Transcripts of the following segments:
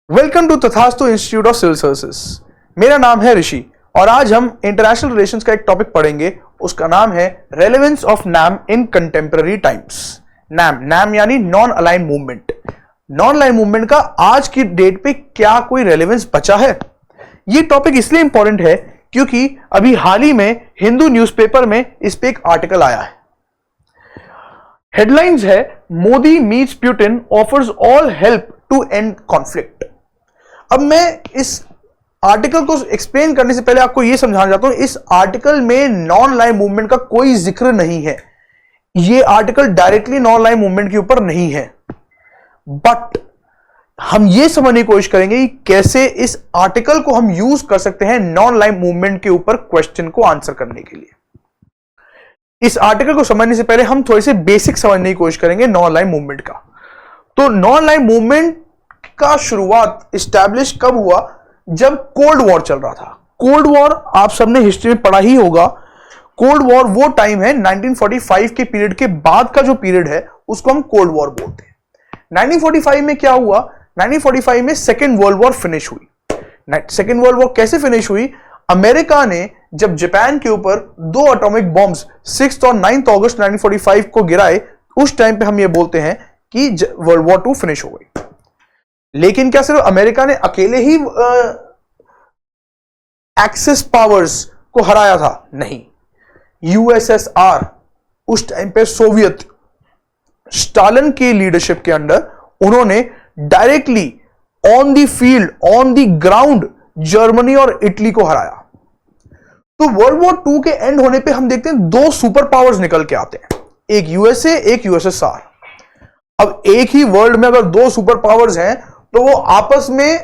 Welcome to तथास्तु institute of civil services. मेरा नाम है ऋषि और आज हम इंटरनेशनल रिलेशंस का एक टॉपिक पढ़ेंगे। उसका नाम है relevance of NAM in contemporary times. NAM यानी non align movement. Non align movement का आज की डेट पे क्या कोई रेलेवेंस बचा है? ये टॉपिक इसलिए इंपॉर्टेंट है क्योंकि अभी हाल ही में हिंदू न्यूज़पेपर में इस पे एक आर्टिकल आया है। हेडलाइंस है Modi meets Putin offers all help to end conflict. अब मैं इस आर्टिकल को एक्सप्लेन करने से पहले आपको यह समझाना चाहता हूं, इस आर्टिकल में नॉन अलाइन मूवमेंट का कोई जिक्र नहीं है। यह article directly non align movement के ऊपर नहीं है, बट हम यह समझने की कोशिश करेंगे कि कैसे इस आर्टिकल को हम यूज कर सकते हैं नॉन अलाइन मूवमेंट के ऊपर क्वेश्चन को आंसर करने के लिए। इस आर्टिकल को समझने से पहले हम थोड़े से बेसिक समझने की कोशिश करेंगे नॉन अलाइन मूवमेंट का। तो नॉन अलाइन मूवमेंट का शुरुआत इस्टेब्लिश कब हुआ? जब कोल्ड वॉर चल रहा था। कोल्ड वॉर आप सबने हिस्ट्री में पढ़ा ही होगा। कोल्ड वॉर वो टाइम है 1945 के पीरियड के बाद का जो पीरियड है उसको हम कोल्ड वॉर बोलते हैं। 1945 में क्या हुआ? 1945 में सेकेंड वर्ल्ड वॉर फिनिश हुई। सेकेंड वर्ल्ड वॉर कैसे फिनिश हुई? अमेरिका ने जब जापान के ऊपर 2 एटॉमिक बॉम्ब्स 6 और 9 अगस्त 1945 को गिराए, उस टाइम पे हम ये बोलते हैं कि वर्ल्ड वॉर 2 फिनिश हो गई। लेकिन क्या सिर्फ अमेरिका ने अकेले ही एक्सिस पावर्स को हराया था? नहीं। यूएसएसआर उस टाइम पे सोवियत स्टालिन की लीडरशिप के अंडर उन्होंने directly on the field, on the ground Germany और इटली को हराया। तो वर्ल्ड वॉर 2 के एंड होने पे हम देखते हैं 2 सुपर पावर्स निकल के आते हैं, एक यूएसए, एक यूएसएसआर। अब एक ही वर्ल्ड में अगर 2 सुपर पावर्स हैं तो वो आपस में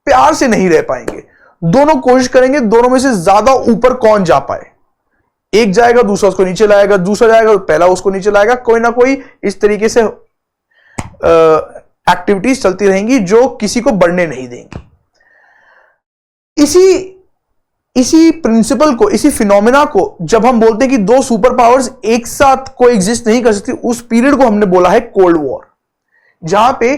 प्यार से नहीं रह पाएंगे। दोनों कोशिश करेंगे दोनों में से ज्यादा ऊपर कौन जा पाए। एक जाएगा दूसरा उसको नीचे लाएगा, दूसरा जाएगा तो पहला उसको नीचे लाएगा। कोई ना कोई इस तरीके से एक्टिविटीज चलती रहेंगी जो किसी को बढ़ने नहीं देंगी। इसी प्रिंसिपल को, इसी फिनोमेना को जब हम बोलते हैं कि 2 सुपर पावर्स एक साथ कोएग्जिस्ट नहीं कर सकती, उस पीरियड को हमने बोला है कोल्ड वॉर। जहां पे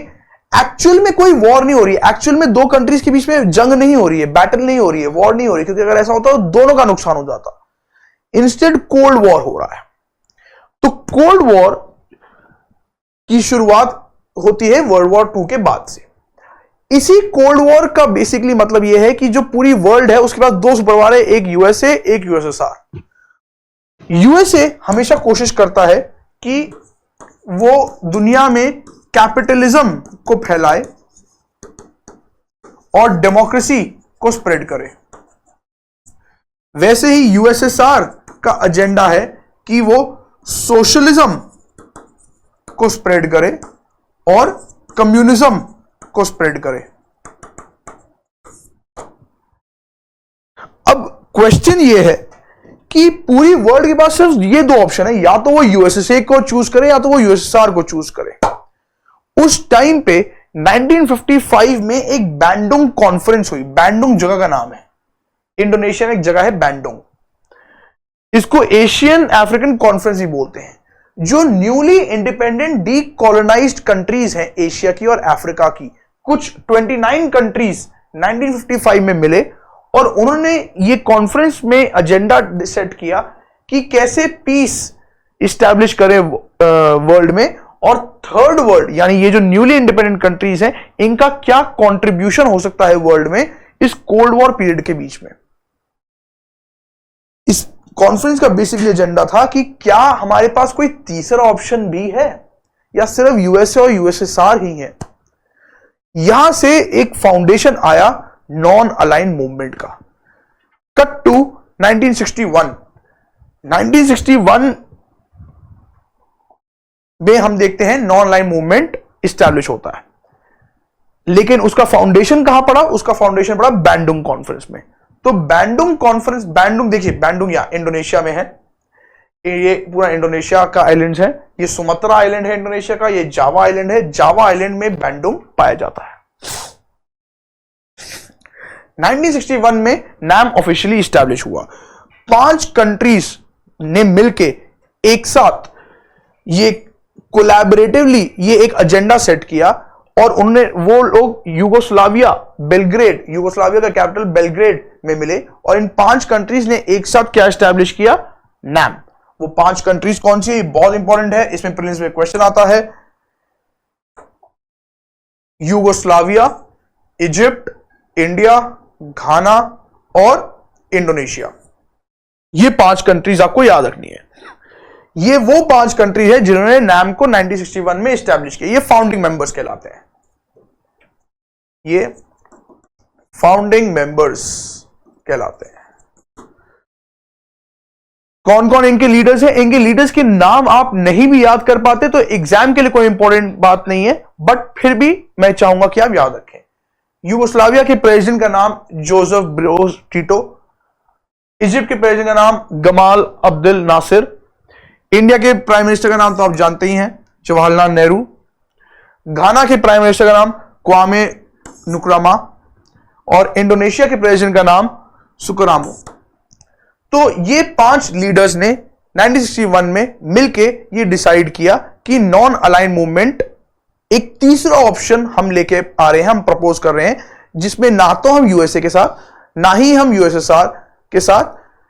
एक्चुअल में कोई वॉर नहीं हो रही है, एक्चुअल में 2 कंट्रीज के बीच में जंग नहीं हो रही है, बैटल नहीं हो रही है, वॉर नहीं हो रही, क्योंकि अगर ऐसा होता तो दोनों का नुकसान हो जाता। इंस्टेड कोल्ड वॉर हो रहा है। तो कोल्ड वॉर की शुरुआत होती है वर्ल्ड वॉर 2 के बाद से। इसी कोल्ड वॉर का बेसिकली मतलब यह है कि जो पूरी वर्ल्ड है उसके पास 2 सुपर पावर है, एक यूएसए, एक यूएसएसआर। यूएसए हमेशा कोशिश करता है कि वो दुनिया में कैपिटलिज्म को फैलाए और डेमोक्रेसी को स्प्रेड करे। वैसे ही यूएसएसआर का एजेंडा है कि वो सोशलिज्म को स्प्रेड करे और कम्युनिज्म को स्प्रेड करे। अब क्वेश्चन ये है कि पूरी वर्ल्ड के पास सिर्फ ये 2 ऑप्शन है, या तो वो यूएसए को चूज करे या तो वो यूएसएसआर को चूज करे। उस टाइम पे 1955 में एक बैंडुंग कॉन्फ्रेंस हुई। बैंडुंग जगह का नाम है, इंडोनेशिया में एक जगह है बैंडुंग। इसको एशियन अफ्रीकन कॉन्फ्रेंस ही बोलते हैं। जो न्यूली इंडिपेंडेंट डीकोलोनाइज्ड कंट्रीज हैं एशिया की और अफ्रीका की, कुछ 29 कंट्रीज 1955 में मिले और उन्होंने ये कॉन्फ्रेंस में एजेंडा सेट किया कि कैसे पीस इस्टेब्लिश करें वर्ल्ड में, और थर्ड वर्ल्ड यानी ये जो न्यूली इंडिपेंडेंट कंट्रीज हैं इनका क्या कंट्रीब्यूशन हो सकता है वर्ल्ड में इस कोल्ड वॉर पीरियड के बीच में। इस कॉन्फ्रेंस का बेसिकली एजेंडा था कि क्या हमारे पास कोई तीसरा ऑप्शन भी है या सिर्फ यूएसए और यूएसएसआर ही है। यहां से एक फाउंडेशन आया नॉन अलाइन मूवमेंट का। कट टू 1961 में हम देखते हैं नॉन अलाइन मूवमेंट इस्टेब्लिश होता है। लेकिन उसका फाउंडेशन कहां पड़ा? उसका फाउंडेशन पड़ा बैंडुंग कॉन्फ्रेंस में। तो बैंडुंग कॉन्फ्रेंस, बैंडुंग देखिए, बैंडुंग यहां इंडोनेशिया में है। ये पूरा इंडोनेशिया का आइलैंड है। ये सुमात्रा आइलैंड है इंडोनेशिया का, ये जावा आइलैंड है। जावा आइलैंड में बैंडुंग पाया जाता है। 1961 में नैम ऑफिशियली इस्टेब्लिश हुआ। 5 कंट्रीज ने मिलके एक साथ ये कोलैबोरेटिवली ये एक एजेंडा सेट किया और उन्होंने वो लोग यूगोस्लाविया बेलग्रेड, यूगोस्लाविया का कैपिटल बेलग्रेड में मिले और इन 5 कंट्रीज ने एक साथ क्या एस्टैब्लिश किया? नैम। वो 5 कंट्रीज कौन सी? बहुत इंपॉर्टेंट है, इसमें प्रीलिम्स में क्वेश्चन आता है। यूगोस्लाविया, इजिप्ट, इंडिया, घाना और इंडोनेशिया। ये 5 कंट्रीज आपको याद रखनी है। ये वो 5 कंट्री है जिन्होंने नैम को 1961 में एस्टैब्लिश किया। ये फाउंडिंग मेंबर्स कहलाते हैं। ये फाउंडिंग मेंबर्स कहलाते हैं। कौन कौन इनके लीडर्स हैं? इनके लीडर्स के नाम आप नहीं भी याद कर पाते तो एग्जाम के लिए कोई इंपॉर्टेंट बात नहीं है, बट फिर भी मैं चाहूंगा कि आप याद रखें। यूगोस्लाविया के प्रेसिडेंट का नाम जोसेफ ब्रोज टीटो, इजिप्ट के प्रेसिडेंट का नाम गमाल अब्देल नासिर, इंडिया के प्राइम मिनिस्टर का नाम तो आप जानते ही हैं, जवाहरलाल नेहरू, घाना के प्राइम मिनिस्टर का नाम क्वामे नुक्रामा और इंडोनेशिया के प्रेसिडेंट का नाम सुकरामो। तो ये 5 लीडर्स ने 1961 में मिलके ये डिसाइड किया कि नॉन अलाइन मूवमेंट, एक तीसरा ऑप्शन हम लेके आ रहे हैं, हम प्रपोज कर रहे हैं, जिसमें ना तो हम यूएसए के साथ ना ही हम यूएसएसआर के साथ,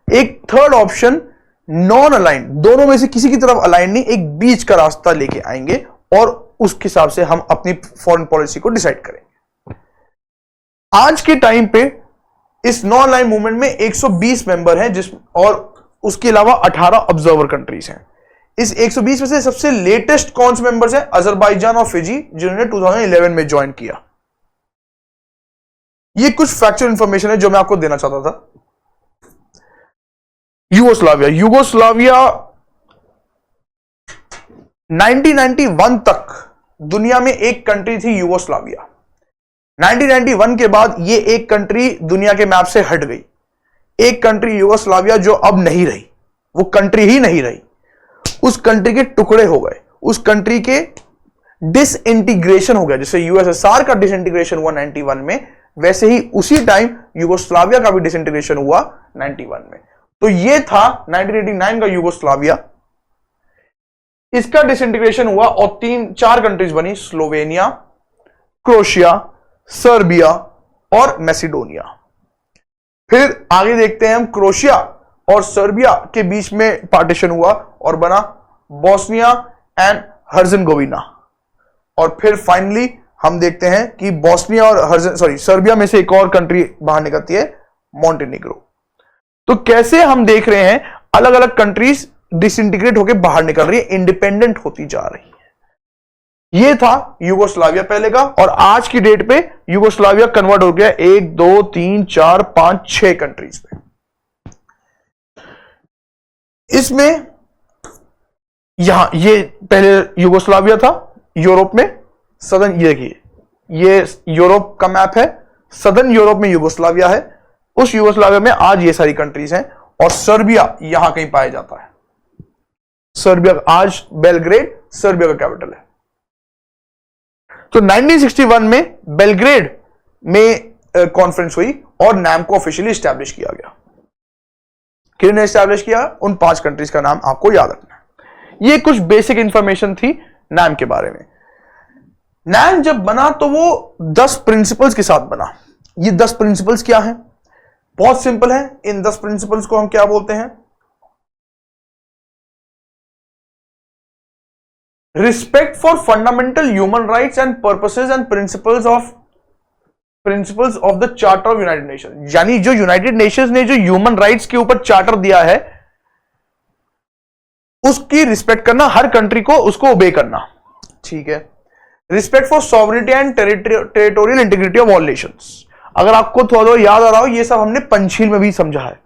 एक थर्ड ऑप्शन नॉन अलाइन, दोनों में से किसी की तरफ अलाइन नहीं, एक बीच का रास्ता लेके आएंगे और उसके हिसाब से हम अपनी फॉरेन पॉलिसी को डिसाइड करेंगे। आज के टाइम पे इस नॉन अलाइन मूवमेंट में 120 मेंबर हैं, जिस और उसके अलावा 18 ऑब्जर्वर कंट्रीज हैं। इस 120 में से सबसे लेटेस्ट कौन से मेंबर्स हैं? अजरबैजान और फिजी, जिन्होंने 2011 में ज्वाइन किया। ये कुछ फैक्चुअल इंफॉर्मेशन है जो मैं आपको देना चाहता था। यूगोस्लाविया 1991 तक दुनिया में एक कंट्री थी यूगोस्लाविया। 1991 के बाद ये एक कंट्री दुनिया के मैप से हट गई। एक कंट्री यूगोस्लाविया जो अब नहीं रही, वो कंट्री ही नहीं रही, उस कंट्री के टुकड़े हो गए, उस कंट्री के डिसइंटीग्रेशन हो गया। जैसे यूएसएसआर का डिसइंटीग्रेशन हुआ 91 में, वैसे ही उसी टाइम यूगोस्लाविया का भी डिसइंटीग्रेशन हुआ 91 में। तो ये था 1989 का यूगोस्लाविया। इसका डिसइंटीग्रेशन हुआ और 3-4 कंट्रीज बनी, स्लोवेनिया, क्रोएशिया, सर्बिया और मैसिडोनिया। फिर आगे देखते हैं हम, क्रोएशिया और सर्बिया के बीच में पार्टीशन हुआ और बना बोस्निया एंड हर्जेगोविना। और फिर फाइनली हम देखते हैं कि बोस्निया और सर्बिया में से एक और कंट्री बाहर निकलती है, मोंटेनिग्रो। तो कैसे हम देख रहे हैं अलग अलग कंट्रीज डिसइंटीग्रेट होकर बाहर निकल रही है, इंडिपेंडेंट होती जा रही है। यह था यूगोस्लाविया पहले का, और आज की डेट पे यूगोस्लाविया कन्वर्ट हो गया 1 2 3 4 5 6 कंट्रीज पे। इसमें यहां ये पहले यूगोस्लाविया था यूरोप में, सदर्न, ये देखिए ये यूरोप का मैप है, सदर्न यूरोप में यूगोस्लाविया है, उस यूगोस्लाविया में आज ये सारी कंट्रीज हैं, और सर्बिया यहां कहीं पाया जाता है। सर्बिया आज बेलग्रेड सर्बिया का कैपिटल है। तो 1961 में बेलग्रेड में कॉन्फ्रेंस हुई और नैम को ऑफिशियली एस्टैब्लिश किया गया। किसने एस्टैब्लिश किया? उन 5 कंट्रीज का नाम आपको याद रखना है। ये कुछ बेसिक इंफॉर्मेशन थी नैम के बारे में। नैम जब बना तो वो 10 प्रिंसिपल्स के साथ बना। ये 10 प्रिंसिपल्स क्या हैं? बहुत सिंपल है। इन 10 प्रिंसिपल्स को हम क्या बोलते हैं? Respect for fundamental human rights and purposes and principles of the charter of United nation. यानी जो यूनाइटेड नेशंस ने जो ह्यूमन राइट्स के ऊपर चार्टर दिया है, उसकी रिस्पेक्ट करना, हर कंट्री को उसको ओबे करना। ठीक है। Respect for sovereignty and territorial integrity of all Nations. अगर आपको थोड़ा याद आ रहा हो, ये सब हमने पंचशील में भी समझा है।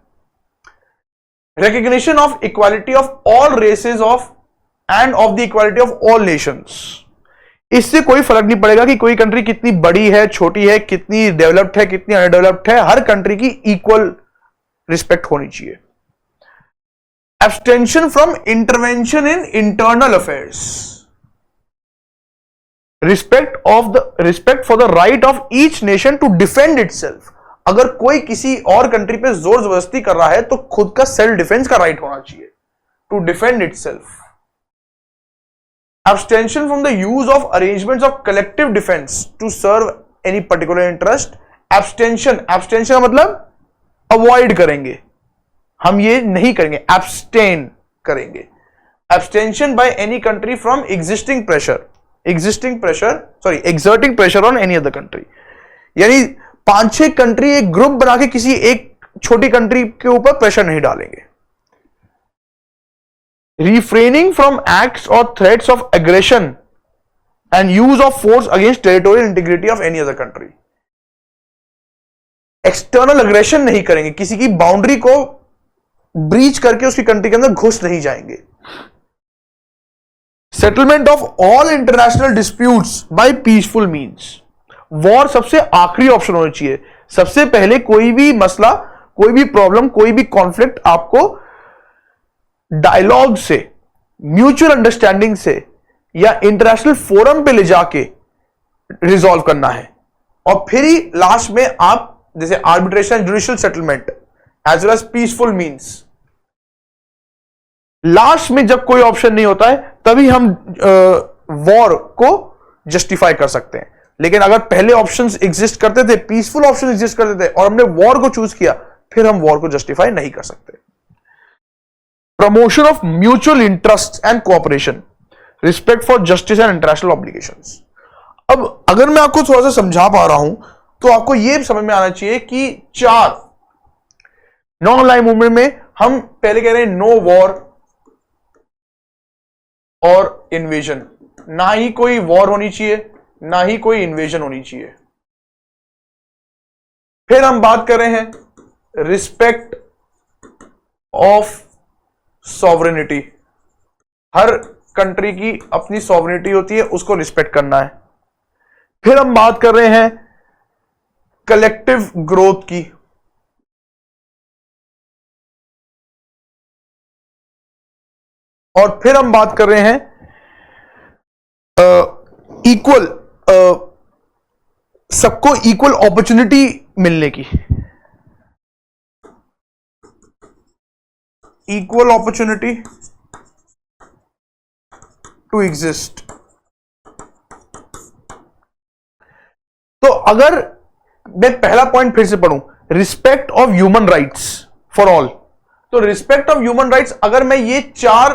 Recognition of equality of all races of end of the equality of all nations. इससे कोई फर्क नहीं पड़ेगा कि कोई कंट्री कितनी बड़ी है, छोटी है, कितनी डेवलप्ड है, कितनी अनडेवलप्ड है, हर कंट्री की इक्वल रिस्पेक्ट होनी चाहिए। Abstention from intervention in internal affairs. Respect for the right of each nation to defend itself. अगर कोई किसी और कंट्री पे जोर जबरदस्ती कर रहा है तो खुद का सेल्फ डिफेंस का राइट होना चाहिए, to defend itself. abstention from the use of arrangements of collective defense to serve any particular interest. abstention का मतलब अवॉइड करेंगे, हम ये नहीं करेंगे, abstain करेंगे. abstention by any country from exerting pressure on any other country. यानी 5-6 country एक ग्रुप बना के किसी एक छोटी कंट्री के ऊपर प्रेशर नहीं डालेंगे. refraining from acts or threats of aggression and use of force against territorial integrity of any other country. External aggression नहीं करेंगे, किसी की बाउंड्री को ब्रीच करके उसकी कंट्री के अंदर घुस नहीं जाएंगे. Settlement of all international disputes by peaceful means. War सबसे आखिरी ऑप्शन होना चाहिए. सबसे पहले कोई भी मसला, कोई भी प्रॉब्लम, कोई भी कॉन्फ्लिक्ट आपको डायलॉग से, म्यूचुअल अंडरस्टैंडिंग से या इंटरनेशनल फोरम पे ले जाके रिजॉल्व करना है. और फिर ही लास्ट में आप जैसे arbitration, judicial settlement as well as peaceful means. Last में जब कोई ऑप्शन नहीं होता है तभी हम वॉर को जस्टिफाई कर सकते हैं. लेकिन अगर पहले ऑप्शंस एग्जिस्ट करते थे, पीसफुल ऑप्शन एग्जिस्ट करते थे और हमने वॉर को चूज किया, फिर हम वॉर को जस्टिफाई नहीं कर सकते. Promotion of mutual interest and cooperation, respect for justice and international obligations. अब अगर मैं आपको थोड़ा सा समझा पा रहा हूं तो आपको यह समझ में आना चाहिए कि 4 नॉन अलाइंड मूवमेंट में हम पहले कह रहे हैं नो वॉर और इन्वेजन. ना ही कोई वॉर होनी चाहिए, ना ही कोई इन्वेजन होनी चाहिए. फिर हम बात कर रहे हैं respect of sovereignty. Her country की अपनी सॉवरेनिटी होती है, उसको रिस्पेक्ट करना है. फिर हम बात कर रहे हैं कलेक्टिव ग्रोथ की. और फिर हम बात कर रहे हैं इक्वल, सबको इक्वल अपॉर्चुनिटी मिलने की. Equal opportunity to exist. तो अगर मैं पहला पॉइंट फिर से पढ़ूं, respect of human rights for all. तो रिस्पेक्ट ऑफ ह्यूमन राइट्स, अगर मैं ये 4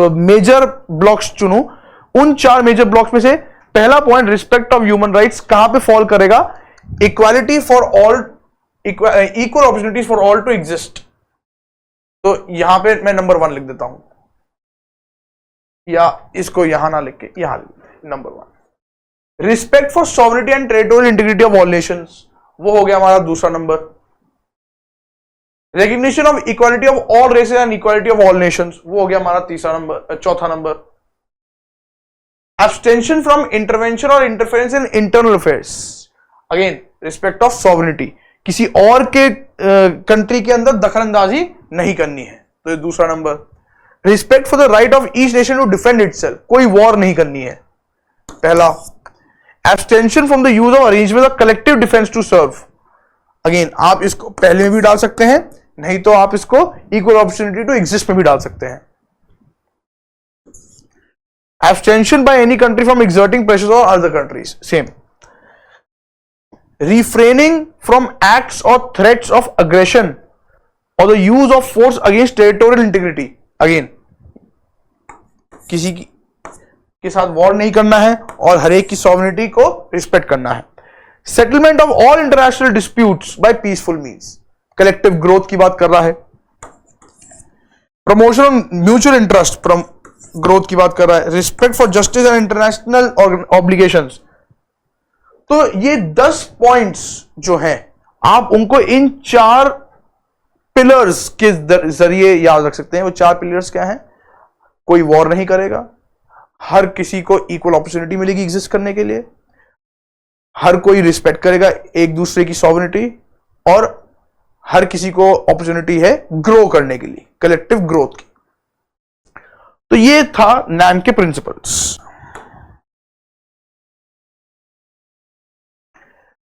मेजर ब्लॉक्स चुनूं, उन 4 मेजर ब्लॉक्स में से पहला point respect of human rights कहां पे फॉल करेगा? Equality for all, equal opportunities for all to exist. तो यहां पे मैं नंबर 1 लिख देता हूं, या इसको यहां ना लिख के यहां लिख देते हैं number 1. Respect for sovereignty and territorial integrity of all nations, वो हो गया हमारा दूसरा number. Recognition of equality of all races and equality of all nations, वो हो गया हमारा तीसरा नंबर, चौथा नंबर. एब्सटेंशन फ्रॉम इंटरवेंशन और interference in internal affairs, again respect of sovereignty, किसी और के कंट्री के अंदर दखलंदाजी नहीं करनी है, तो ये दूसरा number. Respect for the right of each nation to defend itself, कोई वॉर नहीं करनी है, पहला. Abstention from the use of arrangement of collective defence to serve, again आप इसको पहले में भी डाल सकते हैं, नहीं तो आप इसको इक्वल अपॉर्चुनिटी टू एग्जिस्ट में भी डाल सकते हैं. Abstention by any country from exerting pressure on other countries, same. refraining from acts or threats of aggression or the use of force against territorial integrity, again किसी के साथ war नहीं करना है और हर एक की सॉवरेनिटी को रिस्पेक्ट करना है. Settlement of all international disputes by peaceful means, collective growth की बात कर रहा है. Promotion of mutual interest, growth की बात कर रहा है. Respect for justice and international obligations. तो ये 10 पॉइंट्स जो हैं, आप उनको इन 4 पिलर्स के जरिए याद रख सकते हैं. वो 4 पिलर्स क्या हैं? कोई वॉर नहीं करेगा, हर किसी को इक्वल अपॉर्चुनिटी मिलेगी एग्जिस्ट करने के लिए, हर कोई रिस्पेक्ट करेगा एक दूसरे की सॉवरेनिटी, और हर किसी को अपॉर्चुनिटी है ग्रो करने के लिए, कलेक्टिव ग्रोथ की. तो ये था नैन के प्रिंसिपल्स.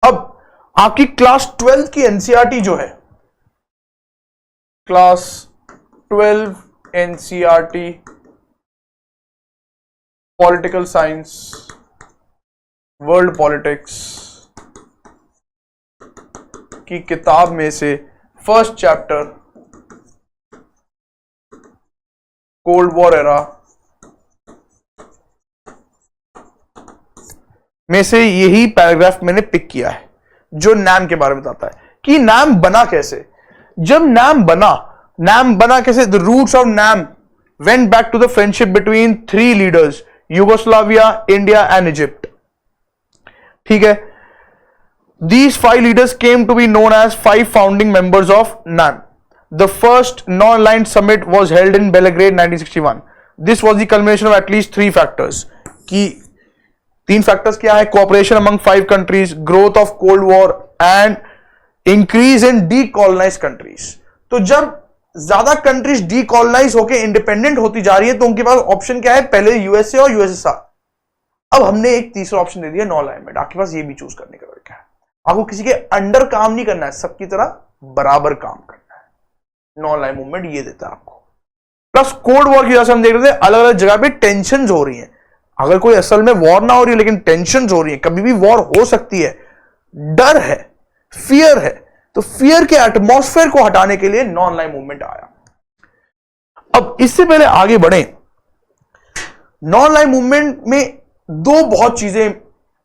अब आपकी क्लास 12 की एनसीईआरटी जो है, class 12 NCERT political science, world politics की किताब में से first chapter cold war era में से यही पैराग्राफ मैंने पिक किया है, जो नाम के बारे में बताता है कि नाम बना कैसे। जब नाम बना कैसे, the roots of NAM went back to the friendship between 3 leaders, Yugoslavia, India and Egypt. ठीक है, these 5 leaders came to be known as 5 founding members of NAM. The first non-aligned summit was held in Belgrade 1961. This was the culmination of at least 3 factors. कि 3 factors क्या है? Cooperation among 5 countries, growth of Cold War and increase in decolonized countries. तो जब ज्यादा countries डीकॉलोनाइज होकर independent होती जा रही है तो उनके पास ऑप्शन क्या है? पहले यूएसए और यूएसएसआर। अब हमने एक तीसरा ऑप्शन दे दिया, नॉन अलाइनमेंट। आपके पास ये भी चूज करने का क्या है? आपको किसी के अंडर काम नहीं करना है, सबकी तरह बराबर काम करना है। नॉन अलाइन मूवमेंट ये देता है आपको। प्लस कोल्ड वॉर की वजह से हम देख रहे थे अलग अलग जगह पे टेंशन हो रही है। अगर कोई असल में वॉर ना हो रही है लेकिन टेंशन हो रही है, कभी भी वॉर हो सकती है, डर है, फियर है, तो फियर के एटमॉस्फेयर को हटाने के लिए नॉन अलाइन मूवमेंट आया। अब इससे पहले आगे बढ़े, नॉन अलाइन मूवमेंट में 2 बहुत चीजें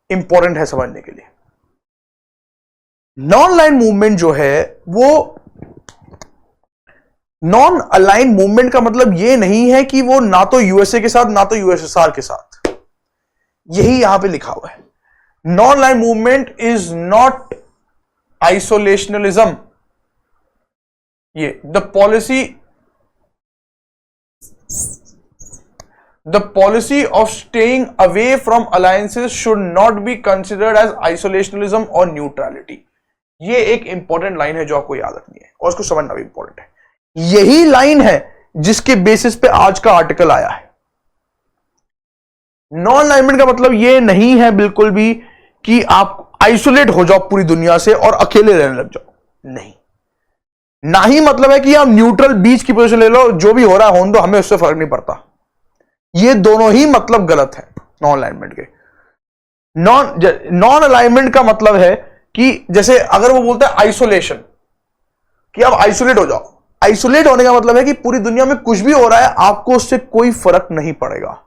इंपॉर्टेंट है समझने के लिए। नॉन अलाइन मूवमेंट जो है वो नॉन अलाइन मूवमेंट का मतलब ये नहीं है कि वो ना तो यूएसए के साथ ना तो यूएसएसआर के साथ। यही यहां पे लिखा हुआ है, non align movement is not isolationism. ये the policy of staying away from alliances should not be considered as isolationism or neutrality। ये एक इंपॉर्टेंट लाइन है जो आपको याद रखनी है और उसको समझना भी इंपॉर्टेंट है। यही लाइन है जिसके बेसिस पे आज का आर्टिकल आया है। नॉन अलाइनमेंट का मतलब ये नहीं है बिल्कुल भी कि आप आइसोलेट हो जाओ पूरी दुनिया से और अकेले रहने लग जाओ, नहीं। ना ही मतलब है कि आप न्यूट्रल बीच की पोजीशन ले लो, जो भी हो रहा है होने दो, हमें उससे फर्क नहीं पड़ता। ये दोनों ही मतलब गलत है नॉन अलाइनमेंट के। नॉन अलाइनमेंट का मतलब है कि जैसे अगर वो बोलता है आइसोलेशन, कि आप आइसोलेट हो जाओ। आइसोलेट होने का मतलब है कि पूरी दुनिया में कुछ भी हो रहा है आपको उससे कोई फर्क नहीं पड़ेगा,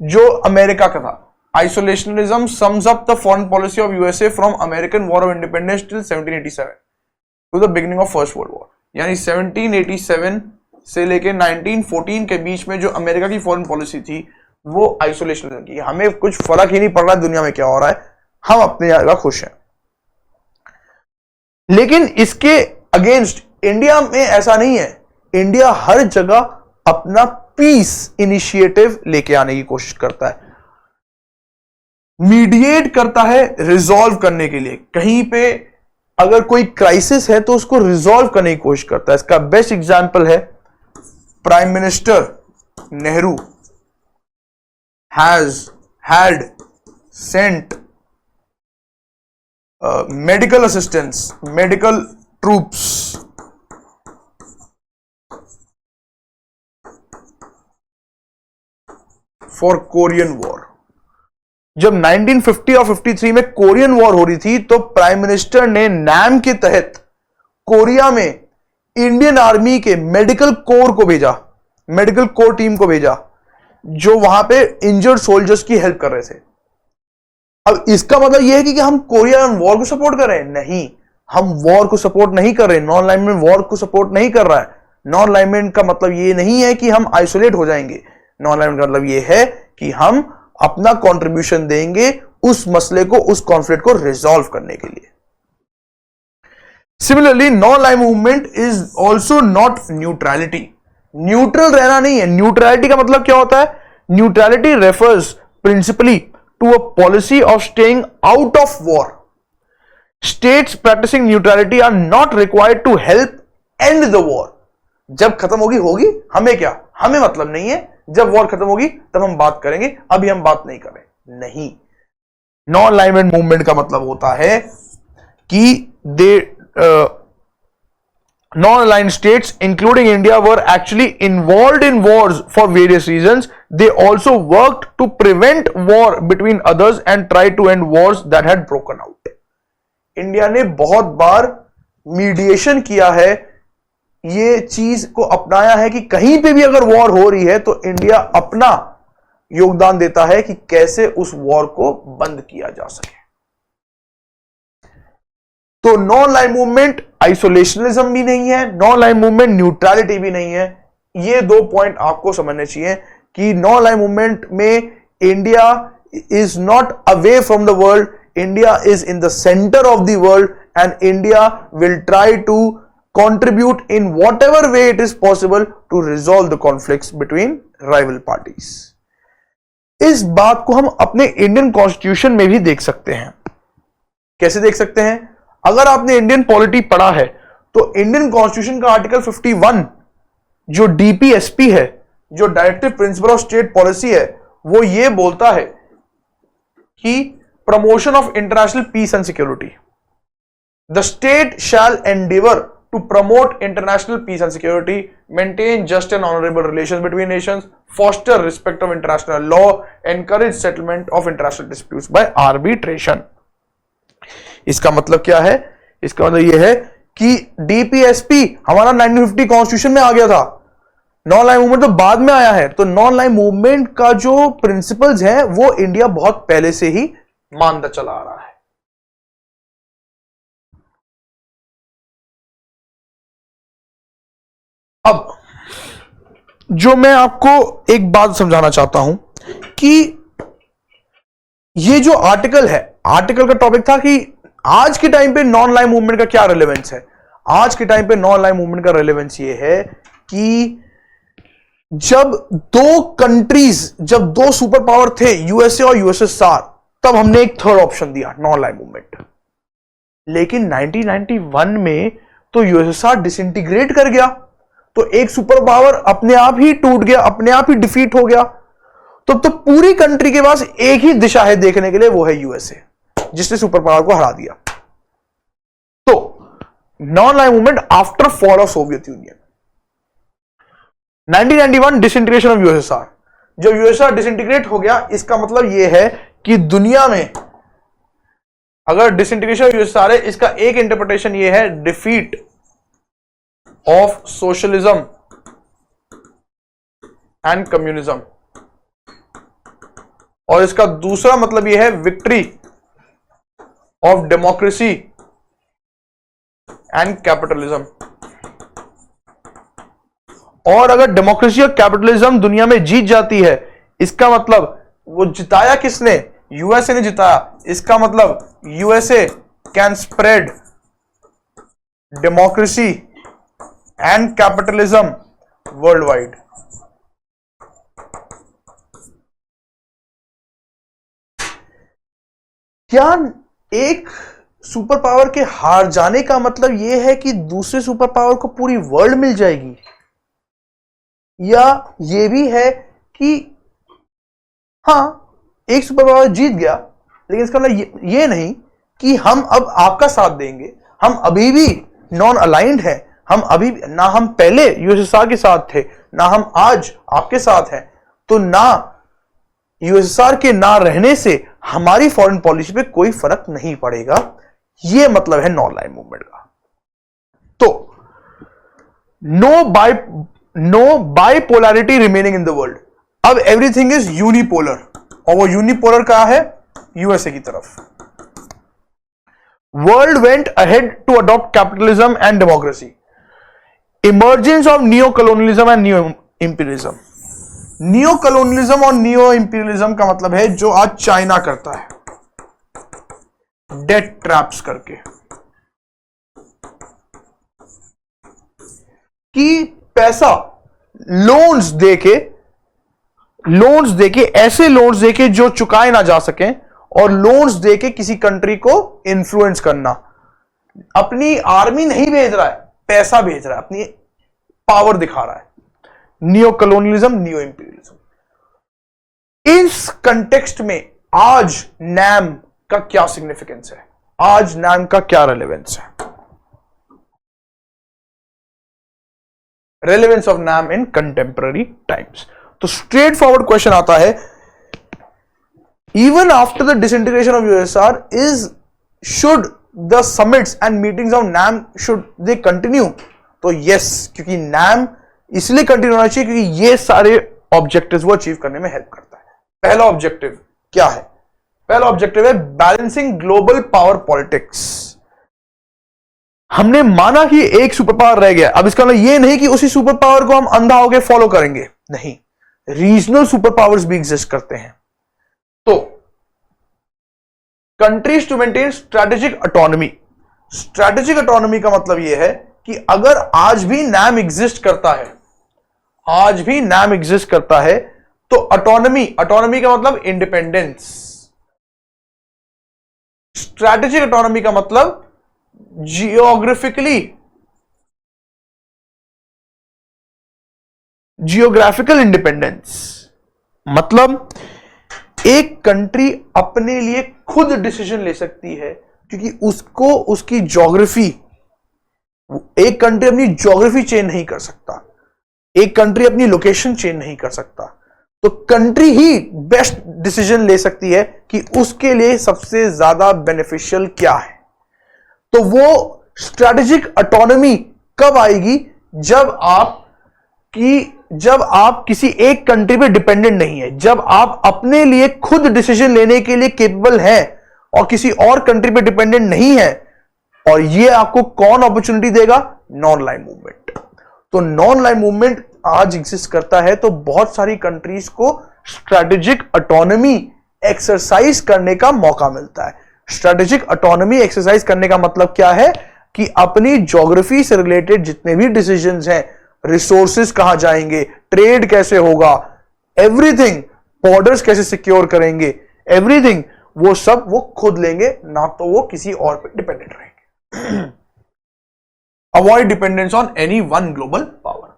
जो अमेरिका का था। Isolationism sums up the foreign policy of USA from American war of independence till 1787 to the beginning of first world war. यानी 1787 से लेके 1914 के बीच में जो अमेरिका की फॉरेन पॉलिसी थी वो आइसोलेशनिज्म की। हमें कुछ फर्क ही नहीं पड़ रहा है दुनिया में क्या हो रहा है, हम अपने जगह खुश हैं। लेकिन इसके अगेंस्ट इंडिया में ऐसा नहीं है। इंडिया हर जगह अपना पीस इनिशिएटिव लेके आने की कोशिश करता है, मीडिएट करता है रिजॉल्व करने के लिए। कहीं पे अगर कोई क्राइसिस है तो उसको रिजॉल्व करने की कोशिश करता है। इसका बेस्ट एग्जांपल है prime minister Nehru has had sent medical assistance, medical troops for Korean War। जब 1950 और 53 में कोरियन वॉर हो रही थी तो प्राइम मिनिस्टर ने नाम के तहत कोरिया में इंडियन आर्मी के मेडिकल कोर को भेजा, मेडिकल कोर टीम को भेजा, जो वहां पे इंजर्ड सोल्जर्स की हेल्प कर रहे थे। अब इसका मतलब यह है कि हम कोरियन वॉर को सपोर्ट कर रहे हैं? नहीं, हम वॉर को सपोर्ट नहीं कर रहे। नॉन अलाइनमेंट वॉर को सपोर्ट नहीं कर रहा है। नॉन अलाइनमेंट का मतलब यह नहीं है कि हम आइसोलेट हो जाएंगे। नॉन अलाइनमेंट का मतलब यह है कि हम अपना कंट्रीब्यूशन देंगे उस मसले को, उस कॉन्फ्लिक्ट को रिजॉल्व करने के लिए। Similarly non alignment movement is also not neutrality. Neutral रहना नहीं है। न्यूट्रलिटी का मतलब क्या होता है? Neutrality refers principally to a policy of staying out of war. States practicing neutrality are not required to help end the war. जब खत्म होगी, हमें क्या, हमें मतलब नहीं है। जब वॉर खत्म होगी तब हम बात करेंगे, अभी हम बात नहीं करें। नहीं, नॉन अलाइनमेंट मूवमेंट का मतलब होता है कि non-aligned states, including India, were actually involved in wars for various reasons. they also worked to prevent war between others and tried to end wars that had broken out. India ने बहुत बार mediation किया है, ये चीज को अपनाया है कि कहीं पे भी अगर वॉर हो रही है तो इंडिया अपना योगदान देता है कि कैसे उस वॉर को बंद किया जा सके. तो नॉन लाइन मूवमेंट आइसोलेशनिज्म भी नहीं है, नॉन लाइन मूवमेंट न्यूट्रलिटी भी नहीं है. ये दो पॉइंट आपको समझने चाहिए कि नॉन लाइन मूवमेंट में India is not away from the world, India is in the centre of the world and India will try to contribute in whatever way it is possible to resolve the conflicts between rival parties. इस बात को हम अपने Indian constitution में भी देख सकते हैं. कैसे देख सकते हैं? अगर आपने इंडियन पॉलिटी पढ़ा है तो इंडियन कॉन्स्टिट्यूशन का आर्टिकल 51 जो डीपीएसपी है, जो directive principle of state policy है, वो ये बोलता है कि promotion of international peace and security, the state shall endeavour to promote international peace and security, maintain just and honorable relations between nations, foster respect of international law, encourage settlement of international disputes by arbitration. इसका मतलब क्या है? इसका मतलब यह है कि DPSP हमारा 1950 कॉन्स्टिट्यूशन में आ गया था, नॉन लाइन मूवमेंट तो बाद में आया है. तो नॉन लाइन मूवमेंट का जो प्रिंसिपल्स है वो इंडिया बहुत पहले से ही मानता चला आ रहा है. अब जो मैं आपको एक बात समझाना चाहता हूं कि ये जो आर्टिकल है, आर्टिकल का टॉपिक था कि आज के टाइम पे नॉन लाइन मूवमेंट का क्या रेलेवेंस है. आज के टाइम पे नॉन लाइन मूवमेंट का रेलेवेंस ये है कि जब दो कंट्रीज, जब दो सुपर पावर थे यूएसए और यूएसएसआर, तब हमने एक थर्ड ऑप्शन दिया नॉन लाइन मूवमेंट. लेकिन 1991 में तो यूएसएसआर डिसइंटीग्रेट कर गया, तो एक सुपर पावर अपने आप ही टूट गया, अपने आप ही डिफीट हो गया. तो पूरी कंट्री के पास एक ही दिशा है देखने के लिए, वो है यूएसए, जिसने सुपर पावर को हरा दिया. तो non aligned movement after fall of Soviet union, 1991 disintegration of USSR. जब यूएसएसआर डिसइंटीग्रेट हो गया, इसका मतलब यह है कि दुनिया में अगर डिसइंटीग्रेशन ऑफ यूएसएसआर है, इसका एक इंटरप्रिटेशन यह है defeat of socialism and communism, और इसका दूसरा मतलब यह है victory of democracy and capitalism. और अगर डेमोक्रेसी और कैपिटलिज्म दुनिया में जीत जाती है, इसका मतलब वो जिताया किसने? यूएसए ने जिताया. इसका मतलब USA can spread democracy and capitalism world wide. क्या एक सुपर पावर के हार जाने का मतलब यह है कि दूसरे सुपर पावर को पूरी वर्ल्ड मिल जाएगी? या यह भी है कि हां, एक सुपर पावर जीत गया, लेकिन इसका मतलब यह नहीं कि हम अब आपका साथ देंगे, हम अभी भी नॉन अलाइंड हैं, हम अभी ना, हम पहले यूएसएसआर के साथ थे, ना हम आज आपके साथ हैं. तो ना यूएसएसआर के ना रहने से हमारी फॉरेन पॉलिसी पे कोई फर्क नहीं पड़ेगा. यह मतलब है नॉन लाइन मूवमेंट का. तो no bipolarity remaining in the world. अब एवरीथिंग इज यूनिपोलर, और वो यूनिपोलर क्या है? यूएसए की तरफ. World went ahead to adopt capitalism and democracy. Emergence of neo colonialism and neo imperialism. Neo colonialism और नियो इंपीरियलिज्म का मतलब है जो आज चाइना करता है, डेट ट्रैप्स करके, कि पैसा लोन्स देके ऐसे लोन्स देके जो चुकाए ना जा सकें, और लोन्स देके किसी कंट्री को इन्फ्लुएंस करना. अपनी आर्मी नहीं भेज रहा है, पैसा भेज रहा है, अपनी पावर दिखा रहा है. Neo colonialism, neo imperialism. इस कंटेक्स्ट में आज नैम का क्या सिग्निफिकेंस है? आज नैम का क्या रेलेवेंस है? Relevance of NAM in contemporary times. तो स्ट्रेट फॉरवर्ड क्वेश्चन आता है, even after the disintegration of USSR is should the summits and meetings of NAM should they continue? तो यस, क्योंकि नैम इसलिए कंटिन्यू होना चाहिए क्योंकि ये सारे ऑब्जेक्टिव्स वो अचीव करने में हेल्प करता है। पहला ऑब्जेक्टिव क्या है? पहला ऑब्जेक्टिव है बैलेंसिंग ग्लोबल पावर पॉलिटिक्स। हमने माना कि एक सुपर पावर रह गया, अब इसका मतलब ये नहीं कि उसी सुपर पावर को हम अंधा होकर फॉलो करेंगे, नहीं, रीजनल सुपर पावर्स भी एग्जिस्ट करते हैं। तो countries to maintain strategic autonomy. Strategic autonomy का मतलब यह है कि अगर आज भी नैम एग्जिस्ट करता है, आज भी नैम एग्जिस्ट करता है, तो ऑटोनॉमी, ऑटोनॉमी का मतलब इंडिपेंडेंस। स्ट्रेटेजिक ऑटोनॉमी का मतलब जियोग्राफिकल इंडिपेंडेंस। मतलब एक कंट्री अपने लिए खुद डिसीजन ले सकती है क्योंकि उसको उसकी ज्योग्राफी, एक कंट्री अपनी ज्योग्राफी चेंज नहीं कर सकता, एक कंट्री अपनी लोकेशन चेंज नहीं कर सकता, तो कंट्री ही बेस्ट डिसीजन ले सकती है कि उसके लिए सबसे ज्यादा बेनिफिशियल क्या है। तो वो स्ट्रेटेजिक ऑटोनॉमी कब आएगी? जब आप किसी एक कंट्री पे डिपेंडेंट नहीं है, जब आप अपने लिए खुद डिसीजन लेने के लिए केपेबल हैं और किसी और कंट्री पे डिपेंडेंट नहीं है। और ये आपको कौन अपॉर्चुनिटी देगा? Non aligned movement. तो नॉन लाइन मूवमेंट आज एग्जिस्ट करता है, तो बहुत सारी कंट्रीज को स्ट्रेटेजिक ऑटोनॉमी एक्सरसाइज करने का मौका मिलता है। स्ट्रेटेजिक ऑटोनॉमी एक्सरसाइज करने का मतलब क्या है कि अपनी ज्योग्राफी से रिलेटेड जितने भी डिसीजंस हैं, रिसोर्सेज कहां जाएंगे, ट्रेड कैसे होगा, एवरीथिंग, बॉर्डर्स कैसे सिक्योर करेंगे, एवरीथिंग, वो सब वो खुद लेंगे, ना तो वो किसी और पे डिपेंडेंट रहेंगे। Avoid dependence on any one global power.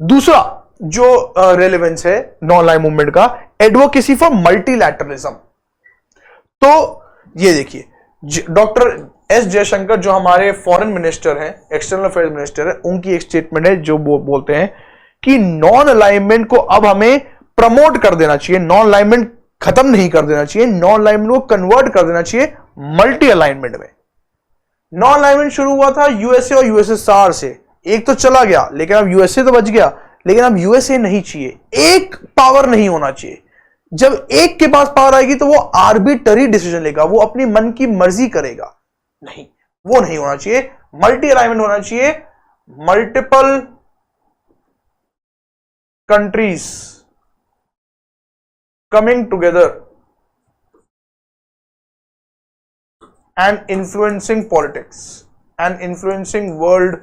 दूसरा जो रेलेवेंस है नॉन लाइन मूवमेंट का, एडवोकेसी फॉर मल्टीलैटरलिज्म। तो ये देखिए, डॉक्टर एस जयशंकर जो हमारे फॉरेन मिनिस्टर हैं, एक्सटर्नल अफेयर्स मिनिस्टर है, उनकी एक स्टेटमेंट है जो बोलते हैं कि नॉन अलाइनमेंट को अब हमें प्रमोट कर देना चाहिए, नॉन अलाइनमेंट खत्म नहीं कर देना चाहिए, नॉन अलाइनमेंट को कन्वर्ट कर देना चाहिए मल्टी अलाइनमेंट में। नॉन अलाइनमेंट शुरू हुआ था यूएसए और यूएसएसआर से, एक तो चला गया, लेकिन अब यूएसए तो बच गया, लेकिन अब यूएसए नहीं चाहिए, एक पावर नहीं होना चाहिए। जब एक के पास पावर आएगी तो वो आर्बिटरी डिसीजन लेगा, वो अपनी मन की मर्जी करेगा, नहीं, वो नहीं होना चाहिए। मल्टी अलाइनमेंट होना चाहिए, multiple countries coming together and influencing politics and influencing world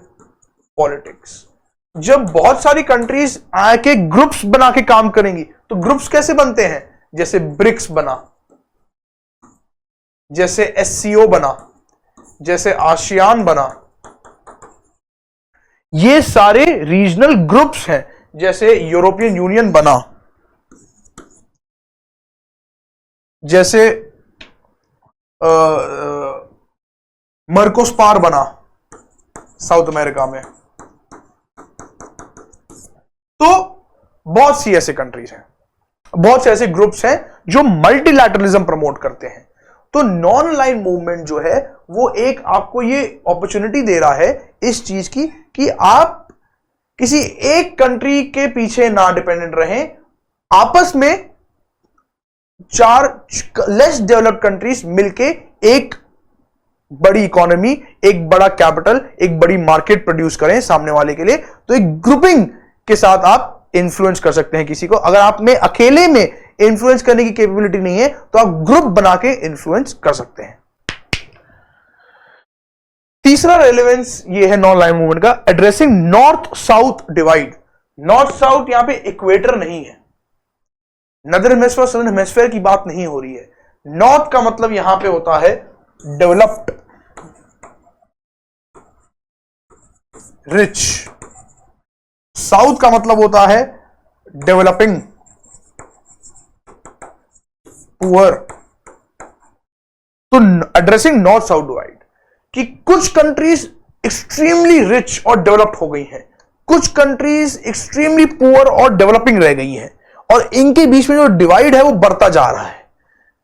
politics. जब बहुत सारी कंट्रीज आके ग्रुप्स बना के काम करेंगी, तो ग्रुप्स कैसे बनते हैं? जैसे ब्रिक्स बना, जैसे एससीओ बना, जैसे आसियान बना, ये सारे रीजनल ग्रुप्स हैं। जैसे यूरोपियन यूनियन बना, जैसे मर्कोस्पार बना साउथ अमेरिका में। तो बहुत सी ऐसे कंट्रीज हैं, बहुत से ऐसे ग्रुप्स हैं जो मल्टीलैटरलिज्म प्रमोट करते हैं। तो नॉन लाइन मूवमेंट जो है वो एक आपको ये अपॉर्चुनिटी दे रहा है इस चीज की कि आप किसी एक कंट्री के पीछे ना डिपेंडेंट रहें, आपस में चार लेस डेवलप्ड कंट्रीज मिलके एक बड़ी इकोनॉमी, एक बड़ा कैपिटल, एक बड़ी मार्केट प्रोड्यूस करें सामने वाले के लिए। तो एक ग्रुपिंग के साथ आप इन्फ्लुएंस कर सकते हैं किसी को। अगर आप में अकेले में इन्फ्लुएंस करने की कैपेबिलिटी नहीं है तो आप ग्रुप बना के इन्फ्लुएंस कर सकते हैं। तीसरा रेलेवेंस ये है नॉन लाइन मूवमेंट का, addressing north south divide. North south यहां पे इक्वेटर नहीं है, नदर हेमिस्फीयर सदर्न हेमिस्फीयर की बात नहीं हो रही है। नॉर्थ का मतलब यहां पे होता है डेवलप्ड, रिच। साउथ का मतलब होता है डेवलपिंग, पुअर। तो एड्रेसिंग नॉर्थ साउथ डिवाइड कि कुछ कंट्रीज एक्सट्रीमली रिच और डेवलप्ड हो गई हैं, कुछ कंट्रीज एक्सट्रीमली पुअर और डेवलपिंग रह गई हैं, और इनके बीच में जो डिवाइड है वो बढ़ता जा रहा है।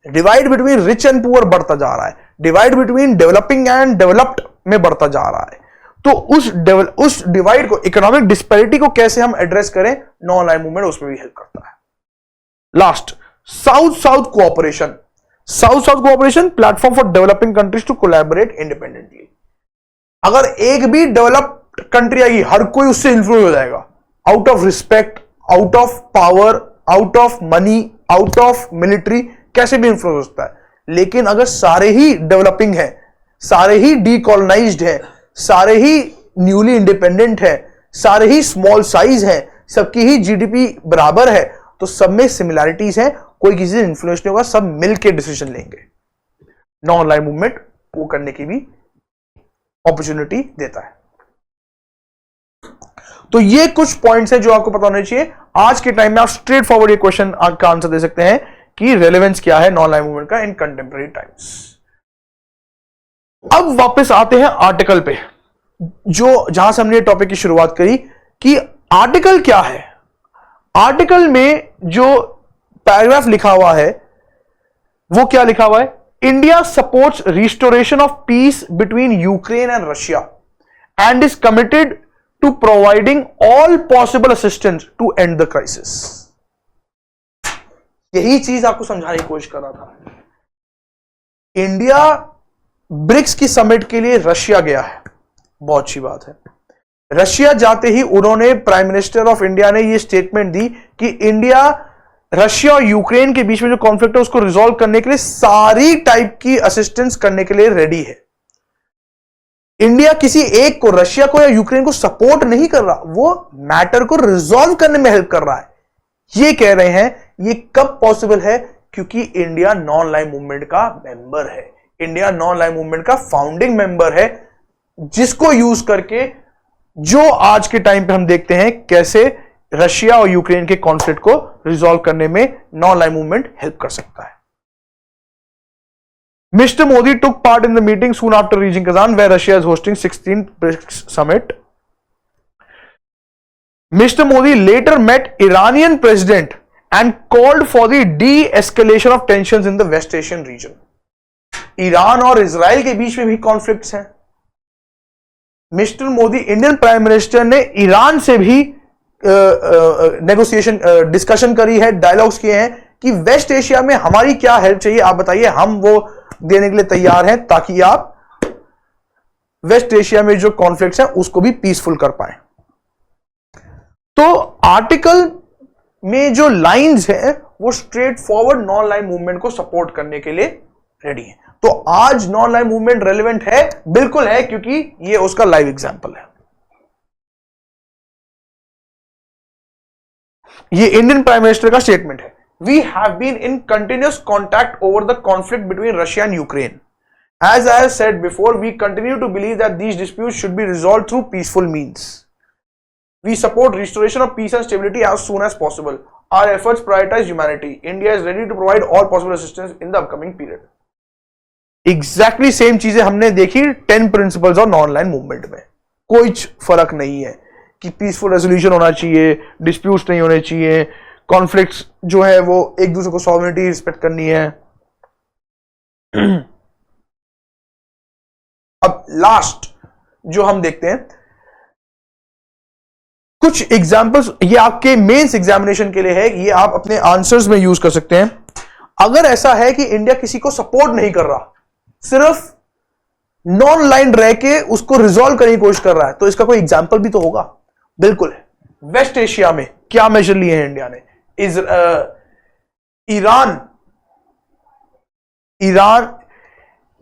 Divide between rich and poor बढ़ता जा रहा है, divide between developing and developed में बढ़ता जा रहा है। तो उस डिवाइड को, इकोनॉमिक डिस्पैरिटी को कैसे हम एड्रेस करें, नॉन अलाइंड मूवमेंट उसमें भी हेल्प करता है। Last, south south cooperation. South south cooperation platform for developing countries to collaborate independently. अगर एक भी डेवलप्ड कंट्री आएगी, हर कोई उससे इन्फ्लुएंस हो जाएगा, out of respect, out of power, out of money, out of military, कैसे भी इन्फ्लुएंस होता है। लेकिन अगर सारे ही डेवलपिंग है, सारे ही डीकॉलोनाइज्ड है, सारे ही न्यूली इंडिपेंडेंट है, सारे ही स्मॉल साइज है, सबकी ही जीडीपी बराबर है, तो सब में सिमिलैरिटीज हैं, कोई किसी से इन्फ्लुएंस नहीं होगा, सब मिलकर डिसीजन लेंगे। नॉन अलाइंड मूवमेंट वो करने की भी अपॉर्चुनिटी देता है। तो ये कुछ पॉइंट्स हैं जो आपको पता होने चाहिए। आज के टाइम में आप स्ट्रेट फॉरवर्ड ये क्वेश्चन का आंसर दे सकते हैं कि रेलेवेंस क्या है नॉन अलाइंड मूवमेंट का इन कंटेम्पररी टाइम्स। अब वापस आते हैं आर्टिकल पे, जो जहां से हमने ये टॉपिक की शुरुआत करी कि आर्टिकल क्या है। आर्टिकल में जो पैराग्राफ लिखा हुआ है वो क्या लिखा हुआ है, India supports restoration of peace between Ukraine and Russia and is committed to providing all possible assistance to end the crisis. यही चीज आपको समझाने की कोशिश कर रहा था। इंडिया ब्रिक्स की समिट के लिए रशिया गया है, बहुत अच्छी बात है। रशिया जाते ही उन्होंने, प्राइम मिनिस्टर ऑफ इंडिया ने यह स्टेटमेंट दी कि इंडिया रशिया और यूक्रेन के बीच में जो कॉन्फ्लिक्ट है उसको रिजॉल्व करने के लिए सारी टाइप की असिस्टेंस करने के लिए रेडी है। इंडिया किसी एक को, रशिया को या यूक्रेन को सपोर्ट नहीं कर रहा, वो मैटर को रिजॉल्व करने में हेल्प कर रहा है। ये कह रहे हैं ये कब पॉसिबल है, क्योंकि इंडिया नॉन अलाइंड मूवमेंट का मेंबर है, इंडिया नॉन अलाइंड मूवमेंट का फाउंडिंग मेंबर है, जिसको यूज करके जो आज के टाइम पे हम देखते हैं कैसे रशिया और यूक्रेन के कॉन्फ्लिक्ट को रिजॉल्व करने में नॉन अलाइंड मूवमेंट हेल्प कर सकता है। Mr. Modi took part in the meeting soon after reaching Kazan, where Russia is hosting 16th BRICS summit. Mr. Modi later met Iranian president and called for the de-escalation of tensions in the West Asian region. Iran और Israel के बीच में भी conflicts हैं। Mister Modi, Indian prime minister ने Iran से भी negotiation, discussion करी है, डायलॉग्स किए हैं कि वेस्ट एशिया में हमारी क्या हेल्प चाहिए आप बताइए, हम वो देने के लिए तैयार हैं ताकि आप वेस्ट एशिया में जो कॉन्फ्लिक्ट्स हैं उसको भी पीसफुल कर पाए। तो आर्टिकल में जो लाइंस हैं वो straight forward non aligned movement को सपोर्ट करने के लिए रेडी है। तो आज नॉन अलाइंड मूवमेंट रेलेवेंट है, बिल्कुल है, क्योंकि ये उसका लाइव एग्जांपल है। ये इंडियन प्राइम मिनिस्टर का स्टेटमेंट है। We have been in continuous contact over the conflict between Russia and Ukraine. As I have said before, we continue to believe that these disputes should be resolved through peaceful means. We support restoration of peace and stability as soon as possible. Our efforts prioritize humanity. India is ready to provide all possible assistance in the upcoming period. Exactly same चीजें हमने देखी 10 principles of non aligned movement में। कोई फर्क नहीं है कि peaceful resolution होना चाहिए, डिस्प्यूट्स नहीं होने चाहिए, कॉन्फ्लिक्ट्स जो है वो एक दूसरे को सॉवरेनिटी रिस्पेक्ट करनी है। अब लास्ट जो हम देखते हैं कुछ एग्जांपल्स, ये आपके मेंस एग्जामिनेशन के लिए है, ये आप अपने आंसर्स में यूज कर सकते हैं। अगर ऐसा है कि इंडिया किसी को सपोर्ट नहीं कर रहा, सिर्फ नॉन अलाइंड रह के उसको रिजॉल्व करने की कोशिश कर रहा है, तो इसका कोई एग्जांपल भी तो होगा। बिल्कुल है। वेस्ट एशिया में क्या मेजर लिए हैं इंडिया ने? ईरान,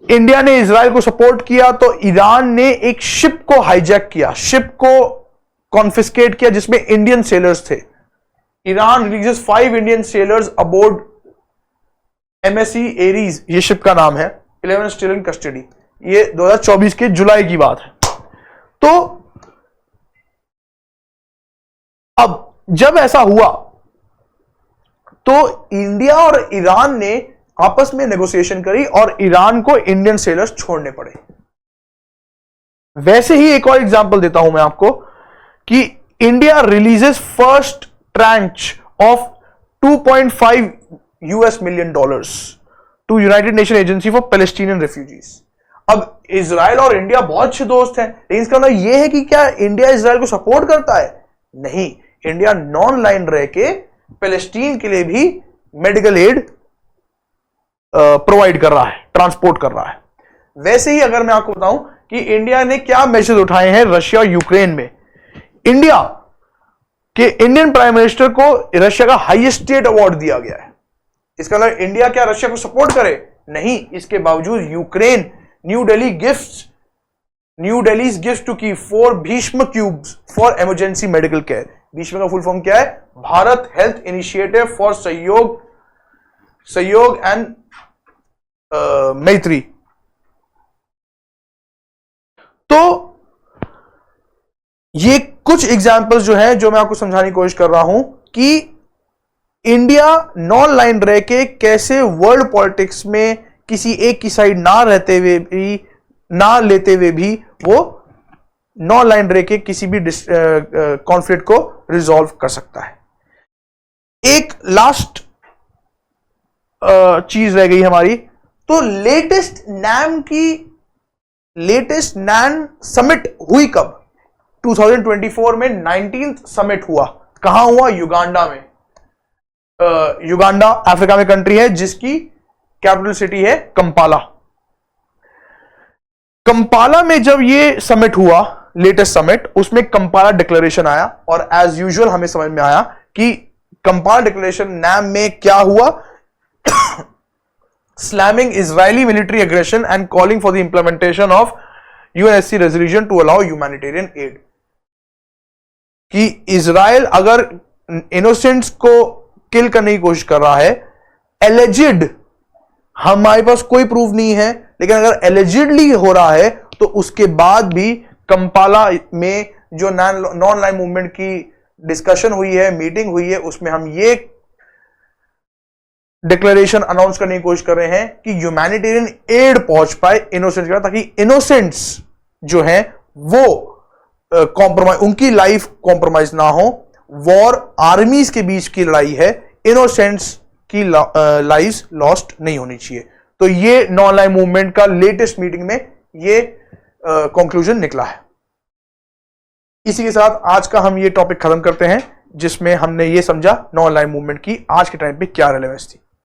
इंडिया ने इजराइल को सपोर्ट किया तो ईरान ने एक शिप को हाईजैक किया, शिप को कॉन्फिस्केट किया जिसमें इंडियन सेलर्स थे। Iran releases 5 Indian sailors aboard MSC Aries, ये शिप का नाम है, 11 स्टिल इन कस्टडी। ये 2024 के जुलाई की बात है। तो अब जब ऐसा हुआ तो इंडिया और ईरान ने आपस में नेगोशिएशन करी और ईरान को इंडियन सेलर्स छोड़ने पड़े। वैसे ही एक और एग्जांपल देता हूं मैं आपको कि India releases first tranche of 2.5 US million dollars to United Nation agency for Palestinian refugees. अब इजराइल और इंडिया बहुत अच्छे दोस्त हैं, लेकिन इसका मतलब यह है कि क्या इंडिया इजराइल को सपोर्ट करता है? नहीं, इंडिया नॉन लाइन रह के पैलेस्टीन के लिए भी मेडिकल एड प्रोवाइड कर रहा है, ट्रांसपोर्ट कर रहा है। वैसे ही अगर मैं आपको बताऊं कि इंडिया ने क्या मेजर्स उठाए हैं रशिया और यूक्रेन में, इंडिया के इंडियन प्राइम मिनिस्टर को रशिया का हाईएस्ट स्टेट अवार्ड दिया गया है। इसका मतलब इंडिया क्या रशिया को सपोर्ट करे? नहीं, इसके बावजूद Ukraine New Delhi gift to की 4 Bhishm cubes for emergency medical care. Bhishm का फुल फॉर्म क्या है? Bharat health initiative for Sahyog and Maitri. तो ये कुछ एग्जाम्पल्स जो है जो मैं आपको समझाने की कोशिश कर रहा हूं कि इंडिया नॉन लाइन रह के कैसे वर्ल्ड पॉलिटिक्स में किसी एक की साइड ना लेते हुए भी वो नॉन लाइन रह के किसी भी कॉन्फ्लिक्ट को रिजॉल्व कर सकता है। एक लास्ट चीज रह गई हमारी, तो लेटेस्ट नैन समिट हुई कब? 2024 में 19th समिट हुआ। कहां हुआ? युगांडा में। युगांडा अफ्रीका में कंट्री है जिसकी कैपिटल सिटी है कंपाला। कंपाला में जब ये समिट हुआ, लेटेस्ट समिट, उसमें कंपाला डिक्लेरेशन आया और एज यूजुअल हमें समझ में आया कि कंपाला डिक्लेरेशन नैम में क्या हुआ? Slamming Israeli military aggression and calling for the implementation of UNSC resolution to allow humanitarian aid. कि इजराइल अगर इनोसेंट्स को किल करने की कोशिश कर रहा है, एलिजिड, हमारे पास कोई प्रूफ नहीं है, लेकिन अगर एलिजिडली हो रहा है तो उसके बाद भी कंपाला में जो नॉन लाइन मूवमेंट की डिस्कशन हुई है, मीटिंग हुई है, उसमें हम ये डिक्लेरेशन अनाउंस करने की कोशिश कर रहे हैं कि ह्यूमैनिटेरियन एड पहुंच पाए इनोसेंट्स का, ताकि इनोसेंट्स जो हैं वो कॉम्प्रोमाइज, उनकी लाइफ कॉम्प्रोमाइज ना हो। वॉर आर्मीज के बीच की लड़ाई है, इनोसेंट्स की लाइव्स लॉस्ट नहीं होनी चाहिए। तो ये नॉन लाइन मूवमेंट का लेटेस्ट मीटिंग में ये कंक्लूजन निकला है। इसी के साथ आज का हम ये टॉपिक खत्म करते हैं, जिसमें हमने ये समझा नॉन लाइन मूवमेंट की आज के टाइम पे क्या रेलेवेंस थी।